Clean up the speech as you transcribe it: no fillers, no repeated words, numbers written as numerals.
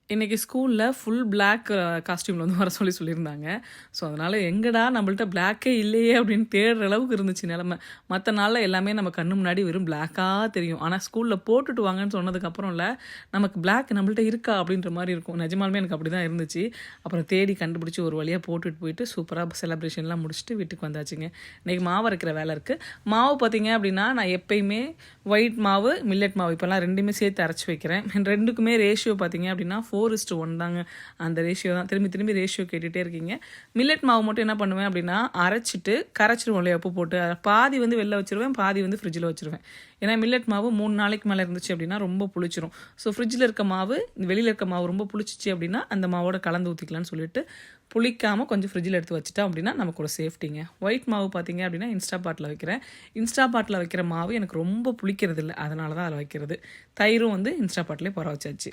இன்னைக்கு ஸ்கூல்ல full black காஸ்டியூம்ல வந்து வர சொல்லியிருந்தாங்க. ஸோ, அதனால எங்கடா நம்மள்ட்ட பிளாக்கே இல்லையே அப்படின்னு தேடுற அளவுக்கு இருந்துச்சு நிலைமை. மத்த நாள்ல எல்லாமே நம்ம கண்ணு முன்னாடி வெறும் பிளாக்கா தெரியும். ஆனா ஸ்கூல்ல போட்டுட்டு வாங்கன்னு சொன்னதுக்கப்புறம்ல, நமக்கு பிளாக் நம்மள்ட்ட இருக்கா அப்படின்ற மாரி இருக்கும். நிஜமாலுமே எனக்கு அப்படிதான் இருந்துச்சு. அப்புறம் தேடி கண்டுபிடிச்சு ஒரு வழியா போட்டுட்டு போயிட்டு சூப்பரா செலிப்ரேஷன்லாம் முடிச்சுட்டு வீட்டுக்கு வந்தாச்சுங்க. இன்னைக்கு மாவு அரைக்கிற வேலை இருக்கு. மாவு பார்த்தீங்க அப்படின்னா, நான் எப்பயுமே ஒயிட் மாவு, மில்லட் மாவு இப்போலாம் 2மே சேர்த்து அரைச்சு வைக்கிறேன். 2க்குமே ரேஷியோ பார்த்தீங்க அப்படின்னா 4:1 தாங்க. அந்த ரேஷியோ தான். திரும்பி திரும்பி ரேஷியோ கேட்டுகிட்டே இருக்கீங்க. மில்லட் மாவு மட்டும் என்ன பண்ணுவேன் அப்படின்னா, அரைச்சிட்டு கரைச்சிருவோம் இல்லையா உப்பு போட்டு, பாதி வந்து வெளில வச்சுருவேன், பாதி வந்து ஃப்ரிட்ஜில் வச்சுருவேன். ஏன்னா மில்லட் மாவு 3 நாளைக்கு மேலே இருந்துச்சு அப்படின்னா ரொம்ப புளிச்சிரும். ஸோ ஃப்ரிட்ஜில் இருக்க மாவு, வெளியில் இருக்க மாவு ரொம்ப புளிச்சிச்சு அப்படின்னா அந்த மாவோட கலந்து ஊற்றிக்கலாம்னு சொல்லிட்டு புளிக்காமல் கொஞ்சம் ஃப்ரிட்ஜில் எடுத்து வச்சுட்டோம் அப்படின்னா நமக்கு ஒரு சேஃப்டிங்க. ஒயிட் மாவு பார்த்தீங்க அப்படின்னா இன்ஸ்டா பாட்டில் வைக்கிறேன். இன்ஸ்டா பாட்டில் வைக்கிற மாவு எனக்கு ரொம்ப புளிக்கிறது இல்லை, அதனால தான் அதில் வைக்கிறது. தயிரும் வந்து இன்ஸ்டா பாட்டிலே புற வச்சாச்சு.